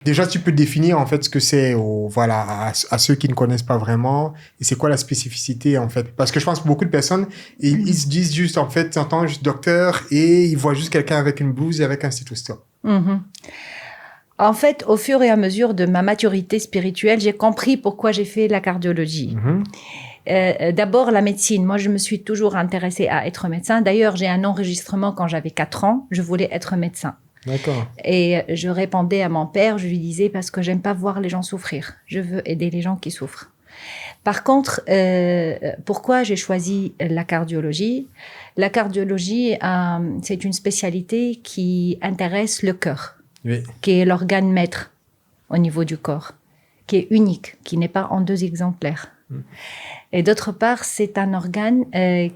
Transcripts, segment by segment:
Déjà, tu peux définir en fait ce que c'est à ceux qui ne connaissent pas vraiment et c'est quoi la spécificité en fait. Parce que je pense que beaucoup de personnes, ils se disent juste en fait, ils entendent juste docteur et ils voient juste quelqu'un avec une blouse et avec un stéthoscope. Mhm. En fait, au fur et à mesure de ma maturité spirituelle, j'ai compris pourquoi j'ai fait la cardiologie. D'abord, la médecine. Moi, je me suis toujours intéressée à être médecin. D'ailleurs, j'ai un enregistrement quand j'avais 4 ans. Je voulais être médecin. D'accord. Et je répondais à mon père, je lui disais, parce que j'aime pas voir les gens souffrir. Je veux aider les gens qui souffrent. Par contre, pourquoi j'ai choisi la cardiologie? La cardiologie, c'est une spécialité qui intéresse le cœur, Oui. qui est l'organe maître au niveau du corps, qui est unique, qui n'est pas en 2 exemplaires. Et d'autre part, c'est un organe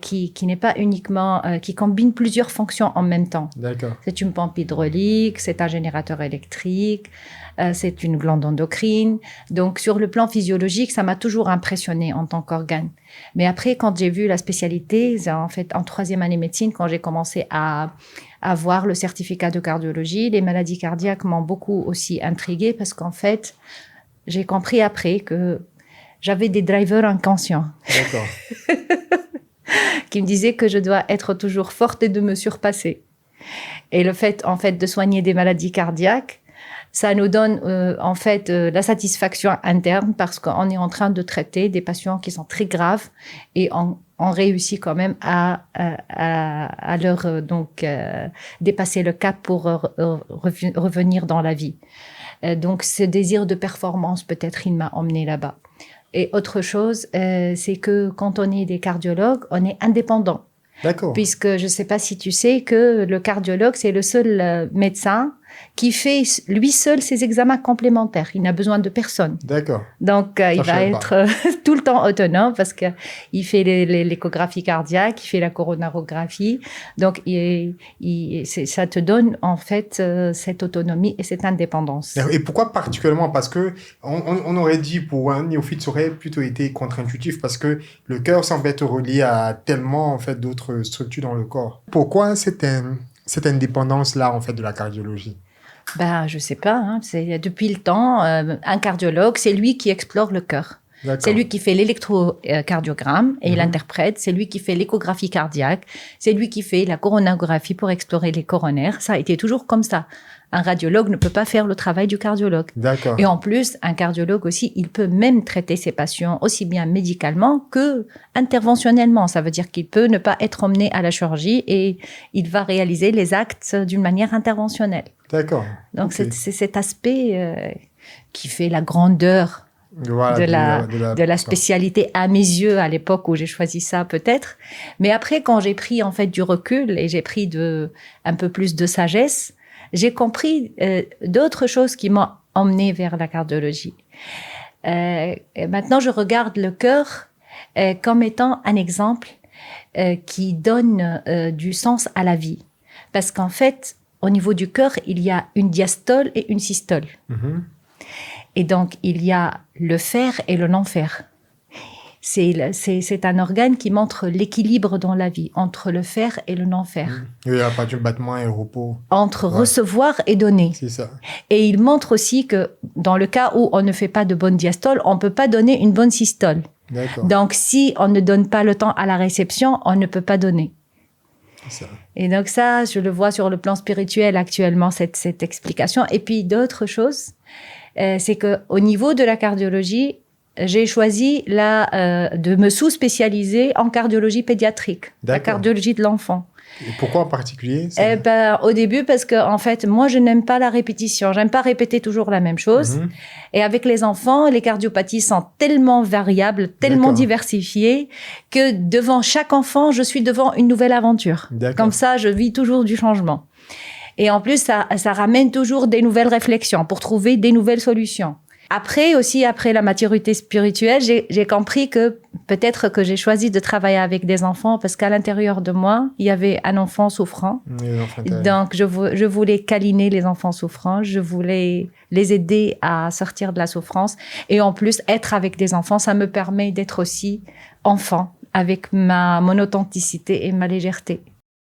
qui n'est pas uniquement, qui combine plusieurs fonctions en même temps. D'accord. C'est une pompe hydraulique, c'est un générateur électrique, c'est une glande endocrine. Donc, sur le plan physiologique, ça m'a toujours impressionné en tant qu'organe. Mais après, quand j'ai vu la spécialité, en fait, en 3e année médecine, quand j'ai commencé à avoir le certificat de cardiologie, les maladies cardiaques m'ont beaucoup aussi intriguée parce qu'en fait, j'ai compris après que j'avais des drivers inconscients. D'accord. Qui me disaient que je dois être toujours forte et de me surpasser. Et le fait, en fait, de soigner des maladies cardiaques, ça nous donne, la satisfaction interne parce qu'on est en train de traiter des patients qui sont très graves et on réussit quand même à leur, dépasser le cap pour revenir dans la vie. Donc, ce désir de performance, peut-être, il m'a emmené là-bas. Et autre chose, c'est que quand on est des cardiologues, on est indépendant. D'accord. Puisque je ne sais pas si tu sais que le cardiologue, c'est le seul médecin qui fait lui seul ses examens complémentaires. Il n'a besoin de personne. D'accord. Donc, il va être tout le temps autonome parce qu'il fait l'échographie cardiaque, il fait la coronarographie. Donc, ça te donne en fait cette autonomie et cette indépendance. Et pourquoi particulièrement? Parce que on aurait dit pour un néophyte, ça aurait plutôt été contre-intuitif parce que le cœur semble être relié à tellement en fait d'autres structures dans le corps. Pourquoi cette indépendance-là en fait de la cardiologie? Ben, je sais pas. Hein, c'est depuis le temps, un cardiologue, c'est lui qui explore le cœur. C'est lui qui fait l'électrocardiogramme et il interprète. C'est lui qui fait l'échographie cardiaque. C'est lui qui fait la coronarographie pour explorer les coronaires. Ça a été toujours comme ça. Un radiologue ne peut pas faire le travail du cardiologue. D'accord. Et en plus, un cardiologue aussi, il peut même traiter ses patients aussi bien médicalement que interventionnellement. Ça veut dire qu'il peut ne pas être emmené à la chirurgie et il va réaliser les actes d'une manière interventionnelle. D'accord. Donc, c'est cet aspect qui fait la grandeur de la spécialité à mes yeux à l'époque où j'ai choisi ça peut-être. Mais après, quand j'ai pris en fait du recul et j'ai pris un peu plus de sagesse, j'ai compris d'autres choses qui m'ont emmené vers la cardiologie. Maintenant, je regarde le cœur comme étant un exemple qui donne du sens à la vie. Parce qu'en fait, au niveau du cœur, il y a une diastole et une systole. Et donc, il y a le fer et le non-fer. C'est un organe qui montre l'équilibre dans la vie, entre le fer et le non-fer. Il n'y a pas du battement et le repos. Entre recevoir et donner. C'est ça. Et il montre aussi que dans le cas où on ne fait pas de bonne diastole, on ne peut pas donner une bonne systole. D'accord. Donc, si on ne donne pas le temps à la réception, on ne peut pas donner. C'est ça. Et donc ça, je le vois sur le plan spirituel actuellement, cette explication. Et puis d'autres choses, c'est qu'au niveau de la cardiologie, j'ai choisi de me sous-spécialiser en cardiologie pédiatrique, la cardiologie de l'enfant. Et pourquoi en particulier? Au début, parce que en fait, moi, je n'aime pas la répétition. J'aime pas répéter toujours la même chose. Et avec les enfants, les cardiopathies sont tellement variables, tellement diversifiées, que devant chaque enfant, je suis devant une nouvelle aventure. Comme ça, je vis toujours du changement. Et en plus, ça ramène toujours des nouvelles réflexions pour trouver des nouvelles solutions. Après la maturité spirituelle, j'ai compris que peut-être que j'ai choisi de travailler avec des enfants parce qu'à l'intérieur de moi, il y avait un enfant souffrant. Donc, je voulais câliner les enfants souffrants. Je voulais les aider à sortir de la souffrance. Et en plus, être avec des enfants, ça me permet d'être aussi enfant avec mon authenticité et ma légèreté.